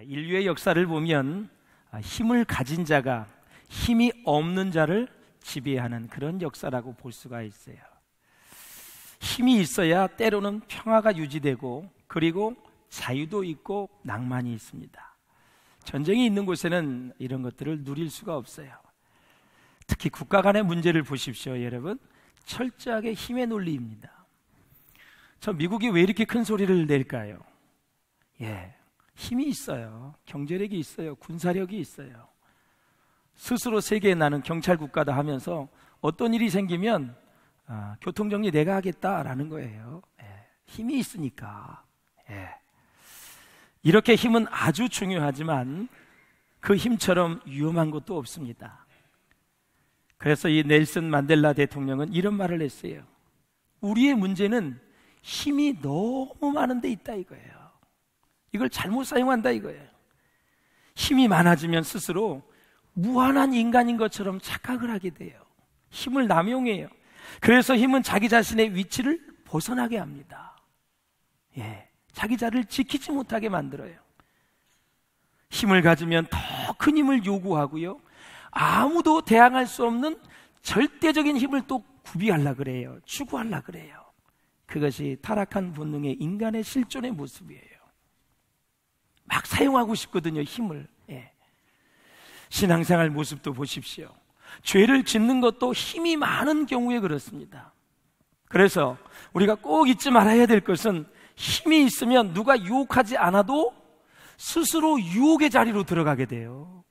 인류의 역사를 보면 힘을 가진 자가 힘이 없는 자를 지배하는 그런 역사라고 볼 수가 있어요. 힘이 있어야 때로는 평화가 유지되고 그리고 자유도 있고 낭만이 있습니다. 전쟁이 있는 곳에는 이런 것들을 누릴 수가 없어요. 특히 국가 간의 문제를 보십시오, 여러분. 철저하게 힘의 논리입니다. 저 미국이 왜 이렇게 큰 소리를 낼까요? 힘이 있어요. 경제력이 있어요. 군사력이 있어요. 스스로 세계에 나는 경찰 국가다 하면서 어떤 일이 생기면 교통정리 내가 하겠다라는 거예요. 힘이 있으니까. 이렇게 힘은 아주 중요하지만 그 힘처럼 위험한 것도 없습니다. 그래서 이 넬슨 만델라 대통령은 이런 말을 했어요. 우리의 문제는 힘이 너무 많은 데 있다 이거예요. 이걸 잘못 사용한다 이거예요. 힘이 많아지면 스스로 무한한 인간인 것처럼 착각을 하게 돼요. 힘을 남용해요. 그래서 힘은 자기 자신의 위치를 벗어나게 합니다. 자기 자리를 지키지 못하게 만들어요. 힘을 가지면 더 큰 힘을 요구하고요, 아무도 대항할 수 없는 절대적인 힘을 또 구비하려고 그래요. 추구하려고 그래요. 그것이 타락한 본능의 인간의 실존의 모습이에요. 막 사용하고 싶거든요, 힘을. 신앙생활 모습도 보십시오. 죄를 짓는 것도 힘이 많은 경우에 그렇습니다. 그래서 우리가 꼭 잊지 말아야 될 것은 힘이 있으면 누가 유혹하지 않아도 스스로 유혹의 자리로 들어가게 돼요.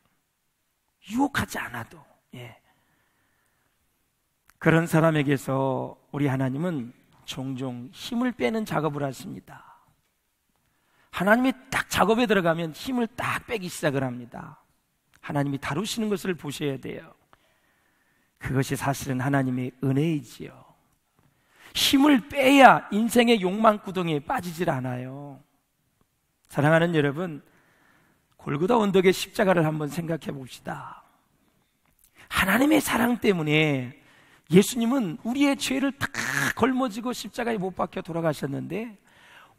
유혹하지 않아도. 그런 사람에게서 우리 하나님은 종종 힘을 빼는 작업을 하십니다. 하나님이 딱 작업에 들어가면 힘을 딱 빼기 시작을 합니다. 하나님이 다루시는 것을 보셔야 돼요. 그것이 사실은 하나님의 은혜이지요. 힘을 빼야 인생의 욕망 구덩이에 빠지질 않아요. 사랑하는 여러분, 골고다 언덕의 십자가를 한번 생각해 봅시다. 하나님의 사랑 때문에 예수님은 우리의 죄를 다 걸머지고 십자가에 못 박혀 돌아가셨는데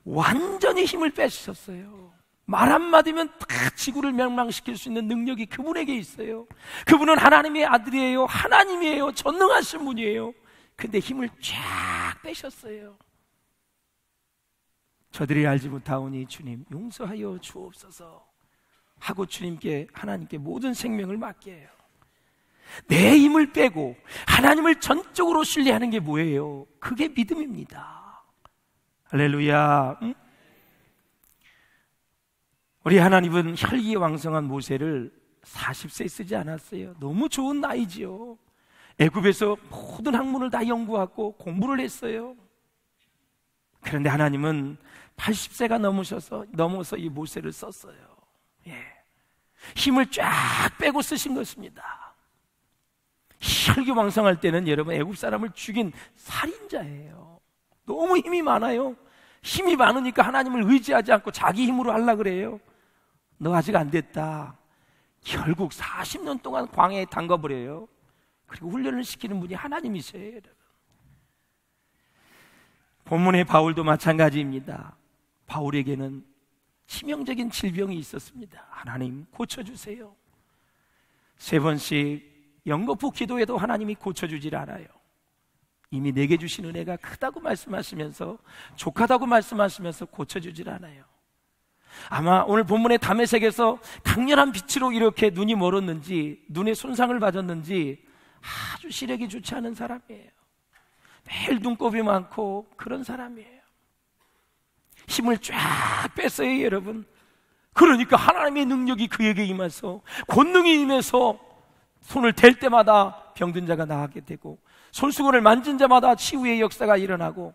완전히 힘을 빼주셨어요. 말 한마디면 다 지구를 멸망시킬 수 있는 능력이 그분에게 있어요. 그분은 하나님의 아들이에요. 하나님이에요. 전능하신 분이에요. 근데 힘을 쫙 빼셨어요. 저들이 알지 못하오니 주님 용서하여 주옵소서 하고 하나님께 모든 생명을 맡겨요. 내 힘을 빼고 하나님을 전적으로 신뢰하는 게 뭐예요? 그게 믿음입니다. 할렐루야. 우리 하나님은 혈기왕성한 모세를 40세에 쓰지 않았어요. 너무 좋은 나이지요. 애굽에서 모든 학문을 다 연구하고 공부를 했어요. 그런데 하나님은 80세가 넘어서 이 모세를 썼어요. 힘을 쫙 빼고 쓰신 것입니다. 혈기왕성할 때는 여러분 애굽 사람을 죽인 살인자예요. 너무 힘이 많아요. 힘이 많으니까 하나님을 의지하지 않고 자기 힘으로 하려고 그래요. 너 아직 안 됐다. 결국 40년 동안 광야에 담가버려요. 그리고 훈련을 시키는 분이 하나님이세요, 여러분. 본문의 바울도 마찬가지입니다. 바울에게는 치명적인 질병이 있었습니다. 하나님 고쳐주세요. 3번씩 연거푸 기도해도 하나님이 고쳐주질 않아요. 이미 내게 주신 은혜가 크다고 말씀하시면서, 족하다고 말씀하시면서 고쳐주질 않아요. 아마 오늘 본문의 다메섹에서 강렬한 빛으로 이렇게 눈이 멀었는지, 눈에 손상을 받았는지 아주 시력이 좋지 않은 사람이에요. 매일 눈곱이 많고 그런 사람이에요. 힘을 쫙 뺐어요, 여러분. 그러니까 하나님의 능력이 그에게 임해서, 권능이 임해서 손을 댈 때마다 병든 자가 나게 되고, 손수건을 만진 자마다 치유의 역사가 일어나고,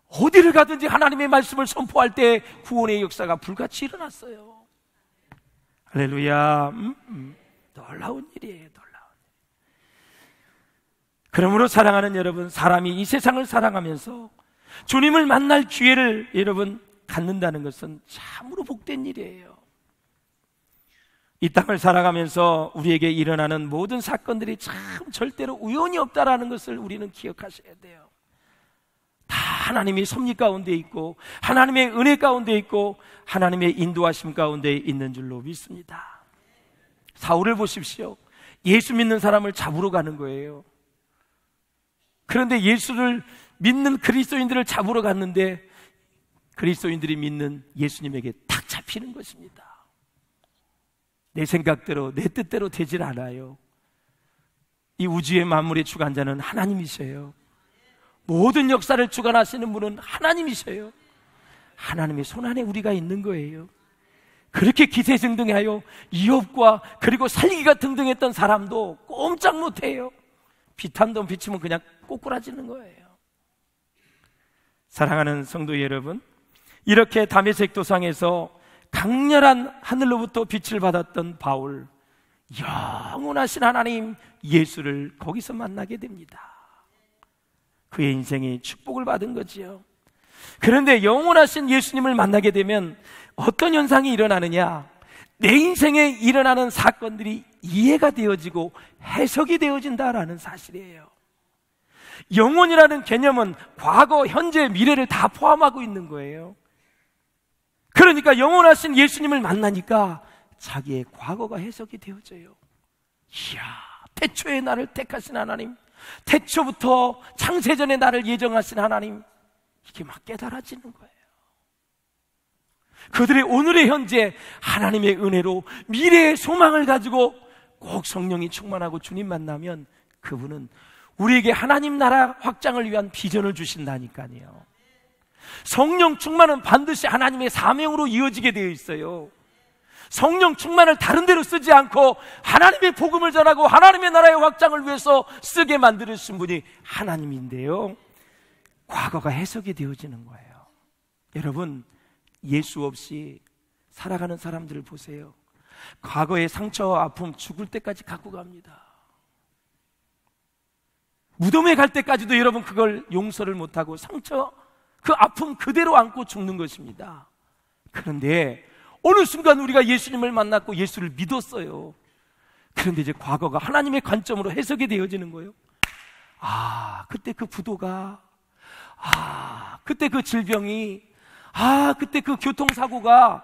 어디를 가든지 하나님의 말씀을 선포할 때 구원의 역사가 불같이 일어났어요. 할렐루야. 놀라운 일이에요, 놀라운 일. 그러므로 사랑하는 여러분, 사람이 이 세상을 살아가면서 주님을 만날 기회를 여러분 갖는다는 것은 참으로 복된 일이에요. 이 땅을 살아가면서 우리에게 일어나는 모든 사건들이 참 절대로 우연이 없다라는 것을 우리는 기억하셔야 돼요. 다 하나님의 섭리 가운데 있고 하나님의 은혜 가운데 있고 하나님의 인도하심 가운데 있는 줄로 믿습니다. 사울을 보십시오. 예수 믿는 사람을 잡으러 가는 거예요. 그런데 예수를 믿는 그리스도인들을 잡으러 갔는데 그리스도인들이 믿는 예수님에게 탁 잡히는 것입니다. 내 생각대로 내 뜻대로 되질 않아요. 이 우주의 만물의 주관자는 하나님이세요. 모든 역사를 주관하시는 분은 하나님이세요. 하나님의 손안에 우리가 있는 거예요. 그렇게 기세등등하여 이업과 그리고 살기가 등등했던 사람도 꼼짝 못해요. 빛 한 번 비치면 그냥 꼬꾸라지는 거예요. 사랑하는 성도 여러분, 이렇게 다메섹 도상에서 강렬한 하늘로부터 빛을 받았던 바울, 영원하신 하나님 예수를 거기서 만나게 됩니다. 그의 인생이 축복을 받은 거지요. 그런데 영원하신 예수님을 만나게 되면 어떤 현상이 일어나느냐? 내 인생에 일어나는 사건들이 이해가 되어지고 해석이 되어진다라는 사실이에요. 영혼이라는 개념은 과거, 현재, 미래를 다 포함하고 있는 거예요. 그러니까 영원하신 예수님을 만나니까 자기의 과거가 해석이 되어져요. 이야, 태초에 나를 택하신 하나님, 태초부터 창세전에 나를 예정하신 하나님, 이게 막 깨달아지는 거예요. 그들의 오늘의 현재 하나님의 은혜로 미래의 소망을 가지고 꼭 성령이 충만하고 주님 만나면 그분은 우리에게 하나님 나라 확장을 위한 비전을 주신다니까요. 성령 충만은 반드시 하나님의 사명으로 이어지게 되어 있어요. 성령 충만을 다른 데로 쓰지 않고 하나님의 복음을 전하고 하나님의 나라의 확장을 위해서 쓰게 만들으신 분이 하나님인데요, 과거가 해석이 되어지는 거예요. 여러분, 예수 없이 살아가는 사람들을 보세요. 과거의 상처와 아픔 죽을 때까지 갖고 갑니다. 무덤에 갈 때까지도 여러분 그걸 용서를 못하고 상처, 그 아픔 그대로 안고 죽는 것입니다. 그런데 어느 순간 우리가 예수님을 만났고 예수를 믿었어요. 그런데 이제 과거가 하나님의 관점으로 해석이 되어지는 거예요. 아, 그때 그 부도가, 그때 그 질병이, 그때 그 교통사고가,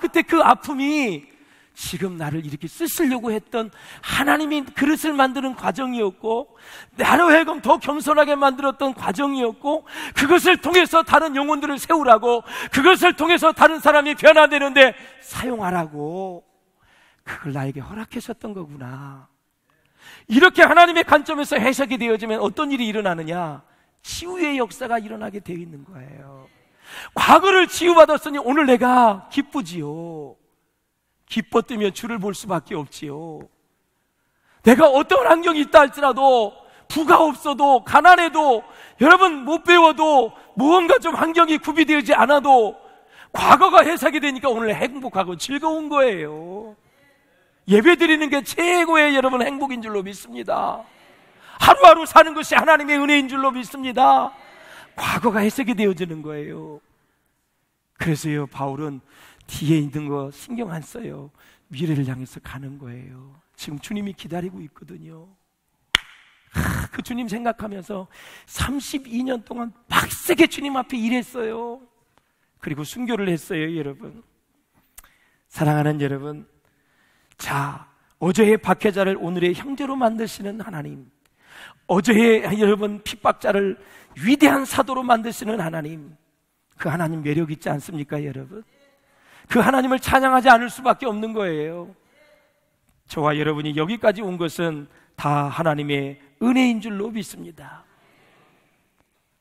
그때 그 아픔이 지금 나를 이렇게 쓰시려고 했던 하나님이 그릇을 만드는 과정이었고, 나로 하여금 더 겸손하게 만들었던 과정이었고, 그것을 통해서 다른 영혼들을 세우라고, 그것을 통해서 다른 사람이 변화되는데 사용하라고, 그걸 나에게 허락하셨던 거구나. 이렇게 하나님의 관점에서 해석이 되어지면 어떤 일이 일어나느냐? 치유의 역사가 일어나게 되어 있는 거예요. 과거를 치유받았으니 오늘 내가 기쁘지요. 기뻤으면 주를 볼 수밖에 없지요. 내가 어떤 환경이 있다 할지라도, 부가 없어도, 가난해도, 여러분 못 배워도, 무언가 좀 환경이 구비되지 않아도 과거가 해석이 되니까 오늘 행복하고 즐거운 거예요. 예배 드리는 게 최고의 여러분 행복인 줄로 믿습니다. 하루하루 사는 것이 하나님의 은혜인 줄로 믿습니다. 과거가 해석이 되어지는 거예요. 그래서요, 바울은 뒤에 있는 거 신경 안 써요. 미래를 향해서 가는 거예요. 지금 주님이 기다리고 있거든요. 그 주님 생각하면서 32년 동안 빡세게 주님 앞에 일했어요. 그리고 순교를 했어요. 여러분, 사랑하는 여러분, 자, 어제의 박해자를 오늘의 형제로 만드시는 하나님, 어제의 여러분 핍박자를 위대한 사도로 만드시는 하나님, 그 하나님 매력 있지 않습니까? 여러분, 그 하나님을 찬양하지 않을 수밖에 없는 거예요. 저와 여러분이 여기까지 온 것은 다 하나님의 은혜인 줄로 믿습니다.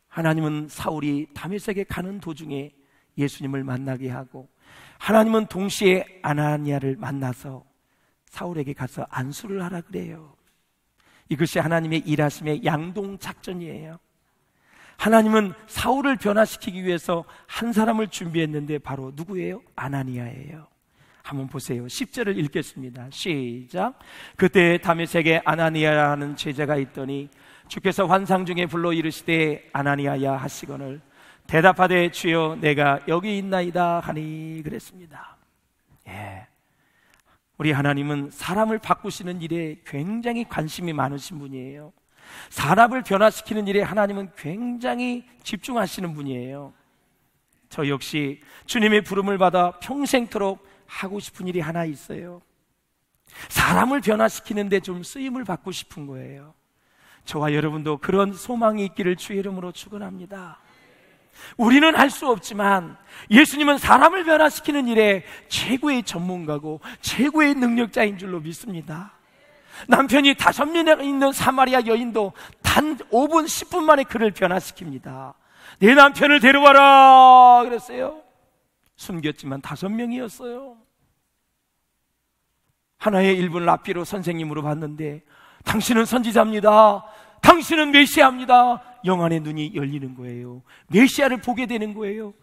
하나님은 사울이 다메섹에 가는 도중에 예수님을 만나게 하고, 하나님은 동시에 아나니아를 만나서 사울에게 가서 안수를 하라 그래요. 이것이 하나님의 일하심의 양동 작전이에요. 하나님은 사울을 변화시키기 위해서 한 사람을 준비했는데 바로 누구예요? 아나니아예요. 한번 보세요. 10절을 읽겠습니다. 시작. 그때 다메섹에 아나니아라는 제자가 있더니 주께서 환상 중에 불러 이르시되 아나니아야 하시거늘 대답하되 주여 내가 여기 있나이다 하니 그랬습니다. 예, 우리 하나님은 사람을 바꾸시는 일에 굉장히 관심이 많으신 분이에요. 사람을 변화시키는 일에 하나님은 굉장히 집중하시는 분이에요. 저 역시 주님의 부름을 받아 평생토록 하고 싶은 일이 하나 있어요. 사람을 변화시키는데 좀 쓰임을 받고 싶은 거예요. 저와 여러분도 그런 소망이 있기를 주의 이름으로 축원합니다. 우리는 할 수 없지만 예수님은 사람을 변화시키는 일에 최고의 전문가고 최고의 능력자인 줄로 믿습니다. 남편이 5명에 있는 사마리아 여인도 단 5분 10분 만에 그를 변화시킵니다. 내 남편을 데려와라 그랬어요. 숨겼지만 5명이었어요. 하나의 1분 랍비로 선생님으로 봤는데, 당신은 선지자입니다, 당신은 메시아입니다. 영안의 눈이 열리는 거예요. 메시아를 보게 되는 거예요.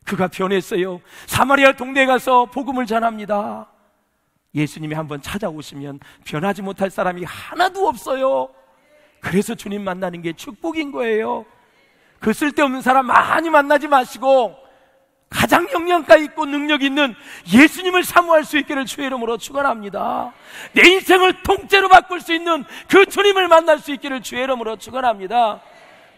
그가 변했어요. 사마리아 동네에 가서 복음을 전합니다. 예수님이 한번 찾아오시면 변하지 못할 사람이 하나도 없어요. 그래서 주님 만나는 게 축복인 거예요. 그 쓸데없는 사람 많이 만나지 마시고 가장 영양가 있고 능력 있는 예수님을 사모할 수 있기를 주의 이름으로 축원합니다. 내 인생을 통째로 바꿀 수 있는 그 주님을 만날 수 있기를 주의 이름으로 축원합니다.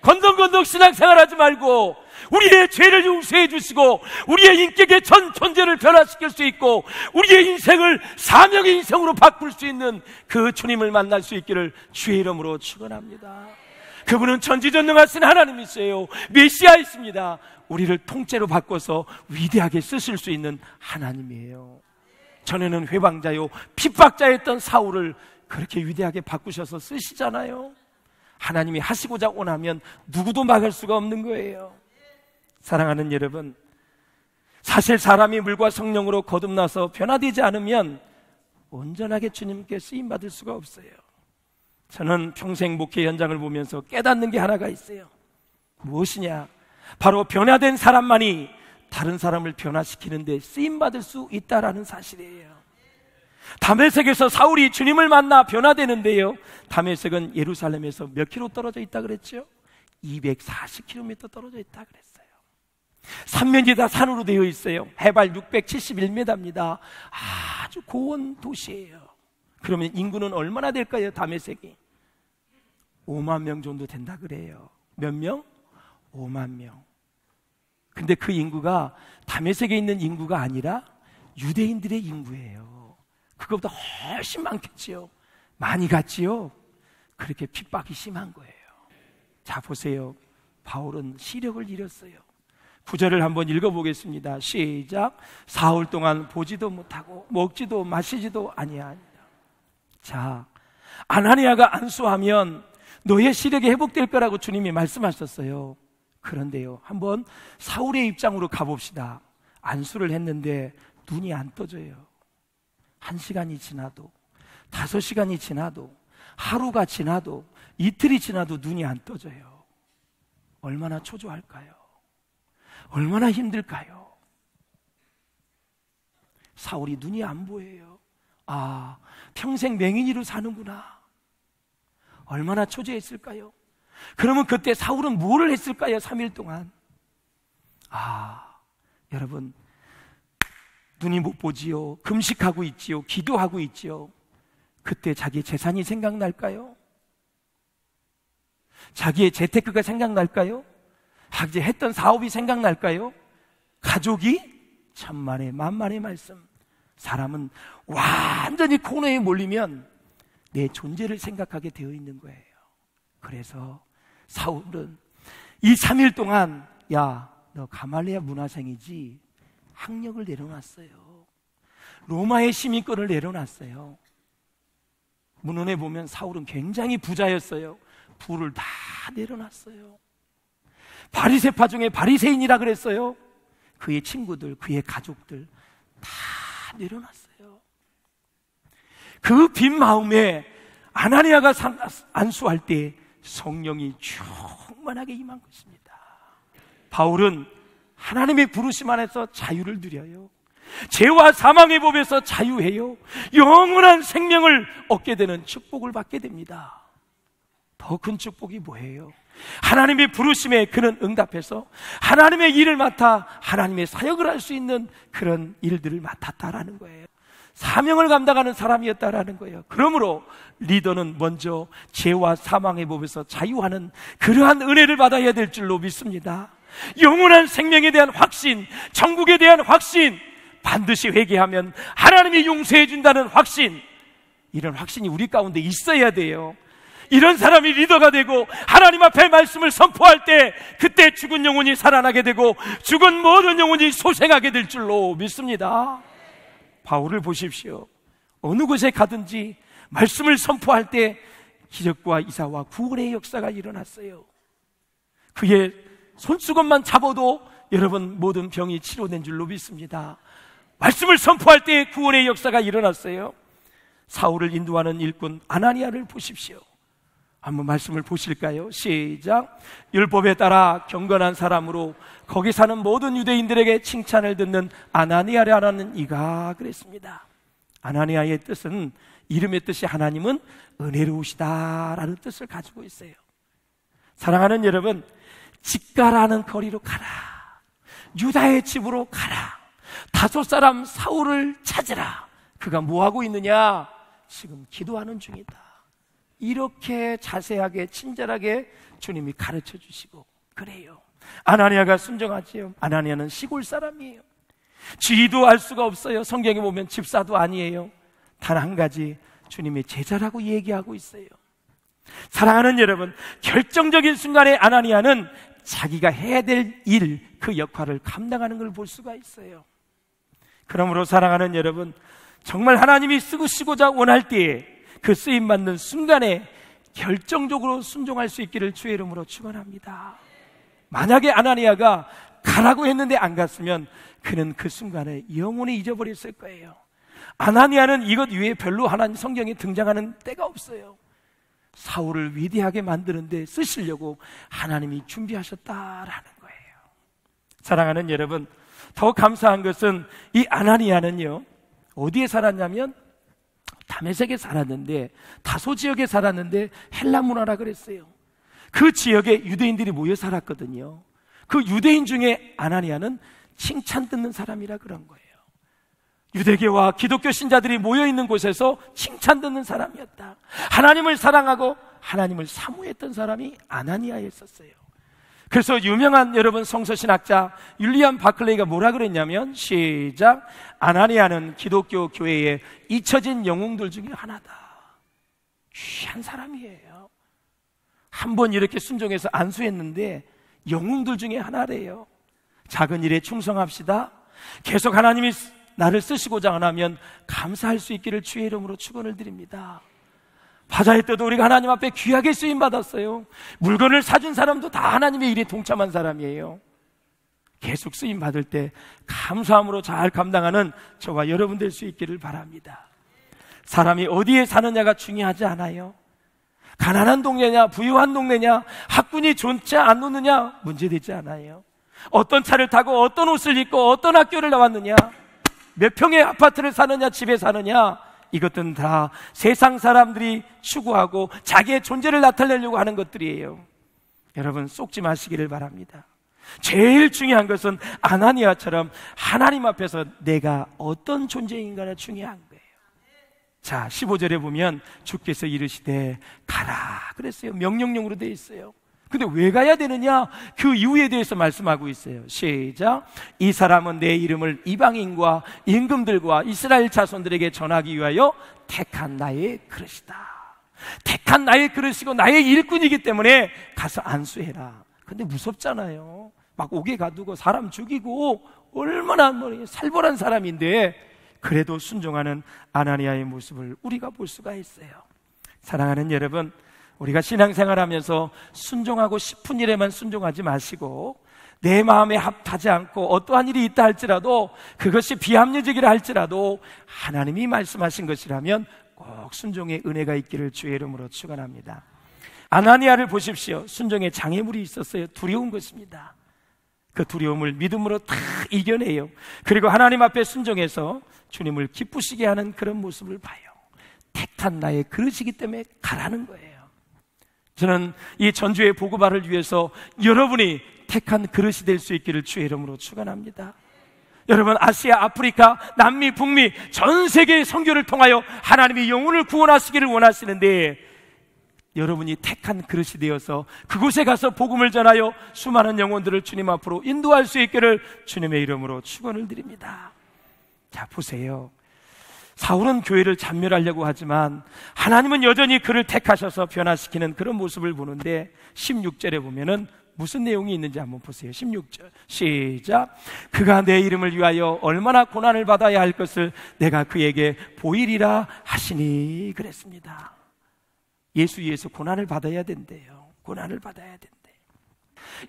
건덕건덕 신앙생활하지 말고 우리의 죄를 용서해 주시고 우리의 인격의 전 존재를 변화시킬 수 있고 우리의 인생을 사명의 인생으로 바꿀 수 있는 그 주님을 만날 수 있기를 주의 이름으로 축원합니다. 그분은 전지전능하신 하나님이세요. 메시아이십니다. 우리를 통째로 바꿔서 위대하게 쓰실 수 있는 하나님이에요. 전에는 회방자요 핍박자였던 사울을 그렇게 위대하게 바꾸셔서 쓰시잖아요. 하나님이 하시고자 원하면 누구도 막을 수가 없는 거예요. 사랑하는 여러분, 사실 사람이 물과 성령으로 거듭나서 변화되지 않으면 온전하게 주님께 쓰임받을 수가 없어요. 저는 평생 목회 현장을 보면서 깨닫는 게 하나가 있어요. 무엇이냐? 바로 변화된 사람만이 다른 사람을 변화시키는데 쓰임받을 수 있다라는 사실이에요. 다메섹에서 사울이 주님을 만나 변화되는데요, 다메섹은 예루살렘에서 몇 킬로 떨어져 있다 그랬죠? 240km 떨어져 있다 그랬어요. 삼면이 다 산으로 되어 있어요. 해발 671m입니다. 아주 고원 도시예요. 그러면 인구는 얼마나 될까요? 다메섹이 5만 명 정도 된다 그래요. 몇 명? 5만 명. 근데 그 인구가 다메섹에 있는 인구가 아니라 유대인들의 인구예요. 그것보다 훨씬 많겠지요. 많이 갔지요. 그렇게 핍박이 심한 거예요. 자, 보세요. 바울은 시력을 잃었어요. 9절을 한번 읽어보겠습니다. 시작. 사흘 동안 보지도 못하고 먹지도 마시지도 아니하니라. 자, 아나니아가 안수하면 너의 시력이 회복될 거라고 주님이 말씀하셨어요. 그런데요, 한번 사울의 입장으로 가봅시다. 안수를 했는데 눈이 안 떠져요. 1시간이 지나도, 5시간이 지나도, 하루가 지나도, 이틀이 지나도 눈이 안 떠져요. 얼마나 초조할까요? 얼마나 힘들까요? 사울이 눈이 안 보여요. 아, 평생 맹인이로 사는구나. 얼마나 초조했을까요? 그러면 그때 사울은 뭐를 했을까요? 3일 동안. 아, 여러분, 눈이 못 보지요. 금식하고 있지요. 기도하고 있지요. 그때 자기의 재산이 생각날까요? 자기의 재테크가 생각날까요? 자기 했던 사업이 생각날까요? 가족이? 천만의 만만의 말씀. 사람은 완전히 코너에 몰리면 내 존재를 생각하게 되어 있는 거예요. 그래서 사울은 이 3일 동안, 야, 너 가말리아 문화생이지? 학력을 내려놨어요. 로마의 시민권을 내려놨어요. 문헌에 보면 사울은 굉장히 부자였어요. 부를 다 내려놨어요. 바리새파 중에 바리새인이라 그랬어요. 그의 친구들, 그의 가족들 다 내려놨어요. 그 빈 마음에 아나니아가 안수할 때 성령이 충만하게 임한 것입니다. 바울은 하나님의 부르심 안에서 자유를 누려요. 죄와 사망의 법에서 자유해요. 영원한 생명을 얻게 되는 축복을 받게 됩니다. 더 큰 축복이 뭐예요? 하나님의 부르심에 그는 응답해서 하나님의 일을 맡아 하나님의 사역을 할 수 있는 그런 일들을 맡았다라는 거예요. 사명을 감당하는 사람이었다라는 거예요. 그러므로 리더는 먼저 죄와 사망의 법에서 자유하는 그러한 은혜를 받아야 될 줄로 믿습니다. 영원한 생명에 대한 확신, 천국에 대한 확신, 반드시 회개하면 하나님이 용서해 준다는 확신, 이런 확신이 우리 가운데 있어야 돼요. 이런 사람이 리더가 되고 하나님 앞에 말씀을 선포할 때 그때 죽은 영혼이 살아나게 되고 죽은 모든 영혼이 소생하게 될 줄로 믿습니다. 바울을 보십시오. 어느 곳에 가든지 말씀을 선포할 때 기적과 이사와 구원의 역사가 일어났어요. 그의 손수건만 잡아도 여러분 모든 병이 치료된 줄로 믿습니다. 말씀을 선포할 때 구원의 역사가 일어났어요. 사울을 인도하는 일꾼 아나니아를 보십시오. 한번 말씀을 보실까요? 시작. 율법에 따라 경건한 사람으로 거기 사는 모든 유대인들에게 칭찬을 듣는 아나니아라는 이가 그랬습니다. 아나니아의 뜻은, 이름의 뜻이 하나님은 은혜로우시다라는 뜻을 가지고 있어요. 사랑하는 여러분, 직가라는 거리로 가라, 유다의 집으로 가라, 다섯 사람 사울을 찾으라. 그가 뭐하고 있느냐? 지금 기도하는 중이다. 이렇게 자세하게 친절하게 주님이 가르쳐 주시고 그래요. 아나니아가 순종하지요. 아나니아는 시골 사람이에요. 지도 알 수가 없어요. 성경에 보면 집사도 아니에요. 단 한 가지, 주님의 제자라고 얘기하고 있어요. 사랑하는 여러분, 결정적인 순간에 아나니아는 자기가 해야 될 일, 그 역할을 감당하는 걸 볼 수가 있어요. 그러므로 사랑하는 여러분, 정말 하나님이 쓰시고자 원할 때에 그 쓰임받는 순간에 결정적으로 순종할 수 있기를 주의 이름으로 축원합니다. 만약에 아나니아가 가라고 했는데 안 갔으면 그는 그 순간에 영원히 잊어버렸을 거예요. 아나니아는 이것 외에 별로 하나님 성경에 등장하는 때가 없어요. 사울을 위대하게 만드는데 쓰시려고 하나님이 준비하셨다라는 거예요. 사랑하는 여러분, 더 감사한 것은 이 아나니아는요, 어디에 살았냐면 다메섹에 살았는데, 다소 지역에 살았는데 헬라 문화라 그랬어요. 그 지역에 유대인들이 모여 살았거든요. 그 유대인 중에 아나니아는 칭찬 듣는 사람이라 그런 거예요. 유대교와 기독교 신자들이 모여있는 곳에서 칭찬 듣는 사람이었다. 하나님을 사랑하고 하나님을 사모했던 사람이 아나니아였었어요. 그래서 유명한 여러분 성서신학자 율리안 바클레이가 뭐라 그랬냐면, 시작. 아나니아는 기독교 교회의 잊혀진 영웅들 중에 하나다. 귀한 사람이에요. 한번 이렇게 순종해서 안수했는데 영웅들 중에 하나래요. 작은 일에 충성합시다. 계속 하나님이 나를 쓰시고자 하면 감사할 수 있기를 주의 이름으로 축원을 드립니다. 바자회 때도 우리가 하나님 앞에 귀하게 쓰임받았어요. 물건을 사준 사람도 다 하나님의 일에 동참한 사람이에요. 계속 쓰임받을 때 감사함으로 잘 감당하는 저와 여러분 될 수 있기를 바랍니다. 사람이 어디에 사느냐가 중요하지 않아요. 가난한 동네냐 부유한 동네냐, 학군이 좋지 않느냐 문제되지 않아요. 어떤 차를 타고 어떤 옷을 입고 어떤 학교를 나왔느냐, 몇 평의 아파트를 사느냐 집에 사느냐, 이것들은 다 세상 사람들이 추구하고 자기의 존재를 나타내려고 하는 것들이에요. 여러분 속지 마시기를 바랍니다. 제일 중요한 것은 아나니아처럼 하나님 앞에서 내가 어떤 존재인가가 중요한 거예요. 자, 15절에 보면 주께서 이르시되 가라 그랬어요. 명령령으로 되어 있어요. 근데 왜 가야 되느냐? 그 이유에 대해서 말씀하고 있어요. 시작. 이 사람은 내 이름을 이방인과 임금들과 이스라엘 자손들에게 전하기 위하여 택한 나의 그릇이다. 택한 나의 그릇이고 나의 일꾼이기 때문에 가서 안수해라. 근데 무섭잖아요. 막 옥에 가두고 사람 죽이고 얼마나 살벌한 사람인데, 그래도 순종하는 아나니아의 모습을 우리가 볼 수가 있어요. 사랑하는 여러분, 우리가 신앙생활하면서 순종하고 싶은 일에만 순종하지 마시고, 내 마음에 합하지 않고 어떠한 일이 있다 할지라도, 그것이 비합리적이라 할지라도 하나님이 말씀하신 것이라면 꼭 순종의 은혜가 있기를 주의 이름으로 축원합니다. 아나니아를 보십시오. 순종에 장애물이 있었어요. 두려운 것입니다. 그 두려움을 믿음으로 다 이겨내요. 그리고 하나님 앞에 순종해서 주님을 기쁘시게 하는 그런 모습을 봐요. 택한 나의 그릇이기 때문에 가라는 거예요. 저는 이 전주의 보고발을 위해서 여러분이 택한 그릇이 될 수 있기를 주의 이름으로 축원합니다. 여러분, 아시아, 아프리카, 남미, 북미 전 세계의 선교를 통하여 하나님이 영혼을 구원하시기를 원하시는데, 여러분이 택한 그릇이 되어서 그곳에 가서 복음을 전하여 수많은 영혼들을 주님 앞으로 인도할 수 있기를 주님의 이름으로 축원을 드립니다. 자, 보세요. 사울은 교회를 잔멸하려고 하지만 하나님은 여전히 그를 택하셔서 변화시키는 그런 모습을 보는데, 16절에 보면은 무슨 내용이 있는지 한번 보세요. 16절 시작. 그가 내 이름을 위하여 얼마나 고난을 받아야 할 것을 내가 그에게 보이리라 하시니 그랬습니다. 예수 위해서 고난을 받아야 된대요. 고난을 받아야 된대.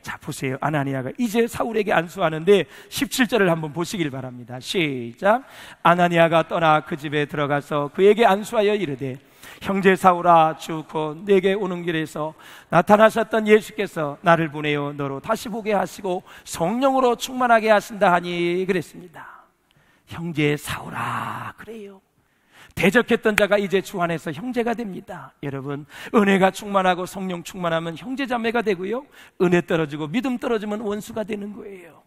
자, 보세요. 아나니아가 이제 사울에게 안수하는데 17절을 한번 보시길 바랍니다. 시작. 아나니아가 떠나 그 집에 들어가서 그에게 안수하여 이르되, 형제 사울아, 주 곧 내게 오는 길에서 나타나셨던 예수께서 나를 보내어 너로 다시 보게 하시고 성령으로 충만하게 하신다 하니 그랬습니다. 형제 사울아, 그래요. 대적했던 자가 이제 주 안에서 형제가 됩니다. 여러분, 은혜가 충만하고 성령 충만하면 형제자매가 되고요, 은혜 떨어지고 믿음 떨어지면 원수가 되는 거예요.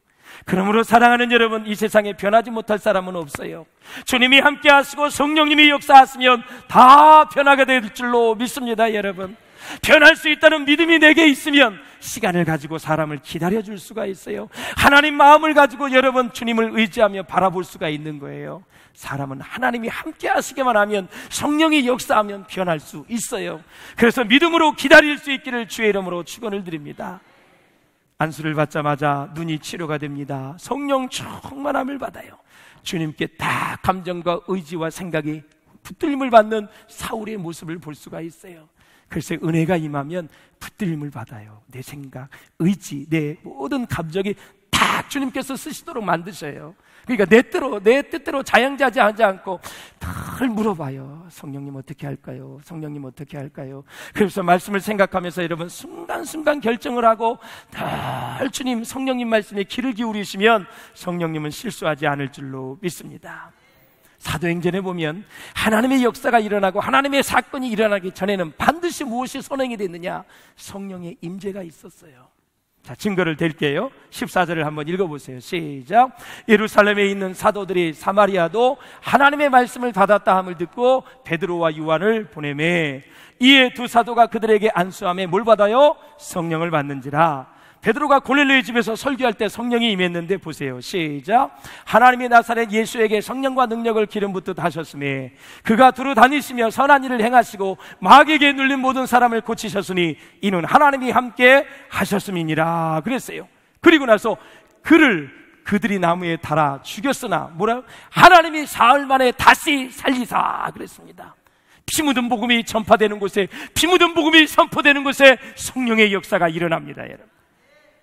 그러므로 사랑하는 여러분, 이 세상에 변하지 못할 사람은 없어요. 주님이 함께 하시고 성령님이 역사하시면 다 변하게 될 줄로 믿습니다. 여러분, 변할 수 있다는 믿음이 내게 있으면 시간을 가지고 사람을 기다려줄 수가 있어요. 하나님 마음을 가지고 여러분 주님을 의지하며 바라볼 수가 있는 거예요. 사람은 하나님이 함께 하시기만 하면, 성령이 역사하면 변할 수 있어요. 그래서 믿음으로 기다릴 수 있기를 주의 이름으로 축원을 드립니다. 안수를 받자마자 눈이 치료가 됩니다. 성령 충만함을 받아요. 주님께 다 감정과 의지와 생각이 붙들림을 받는 사울의 모습을 볼 수가 있어요. 글쎄, 은혜가 임하면 붙들림을 받아요. 내 생각, 의지, 내 모든 감정이 다 주님께서 쓰시도록 만드셔요. 그러니까 내 뜻대로 자양자재하지 않고 늘 물어봐요. 성령님 어떻게 할까요? 성령님 어떻게 할까요? 그래서 말씀을 생각하면서 여러분 순간순간 결정을 하고 늘 주님, 성령님 말씀에 귀를 기울이시면 성령님은 실수하지 않을 줄로 믿습니다. 사도행전에 보면 하나님의 역사가 일어나고 하나님의 사건이 일어나기 전에는 반드시 무엇이 선행이 됐느냐? 성령의 임재가 있었어요. 자, 증거를 댈게요. 14절을 한번 읽어보세요. 시작. 예루살렘에 있는 사도들이 사마리아도 하나님의 말씀을 받았다 함을 듣고 베드로와 요한을 보내매, 이에 두 사도가 그들에게 안수함에 뭘 받아요? 성령을 받는지라. 베드로가 고넬료의 집에서 설교할 때 성령이 임했는데, 보세요. 시작. 하나님이 나사렛 예수에게 성령과 능력을 기름 붓듯 하셨으며 그가 두루 다니시며 선한 일을 행하시고 마귀에게 눌린 모든 사람을 고치셨으니 이는 하나님이 함께 하셨음이니라 그랬어요. 그리고 나서 그들이 나무에 달아 죽였으나 뭐라? 하나님이 사흘 만에 다시 살리사 그랬습니다. 피 묻은 복음이 전파되는 곳에, 피 묻은 복음이 선포되는 곳에 성령의 역사가 일어납니다. 여러분,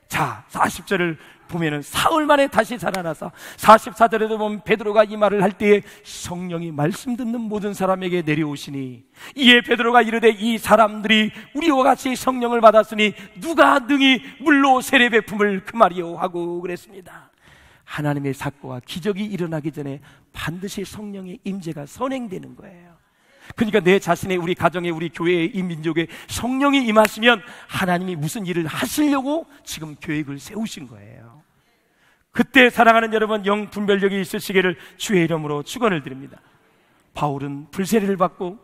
자, 40절을 보면은 사흘 만에 다시 살아나서, 44절에도 보면 베드로가 이 말을 할 때에 성령이 말씀 듣는 모든 사람에게 내려오시니, 이에 베드로가 이르되 이 사람들이 우리와 같이 성령을 받았으니 누가 능히 물로 세례 베품을 금하리요 하고 그랬습니다. 하나님의 사건과 기적이 일어나기 전에 반드시 성령의 임재가 선행되는 거예요. 그러니까 내 자신의, 우리 가정에, 우리 교회에, 이 민족에 성령이 임하시면 하나님이 무슨 일을 하시려고 지금 계획을 세우신 거예요. 그때 사랑하는 여러분, 영 분별력이 있으시기를 주의 이름으로 축원을 드립니다. 바울은 불세례를 받고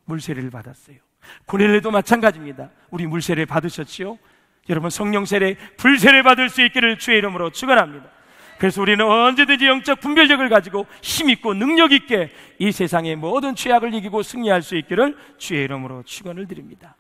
물세례를 받았어요. 고넬료도 마찬가지입니다. 우리 물세례 받으셨지요? 여러분, 성령 세례, 불세례 받을 수 있기를 주의 이름으로 축원합니다. 그래서 우리는 언제든지 영적 분별력을 가지고 힘있고 능력있게 이 세상의 모든 죄악을 이기고 승리할 수 있기를 주의 이름으로 축원을 드립니다.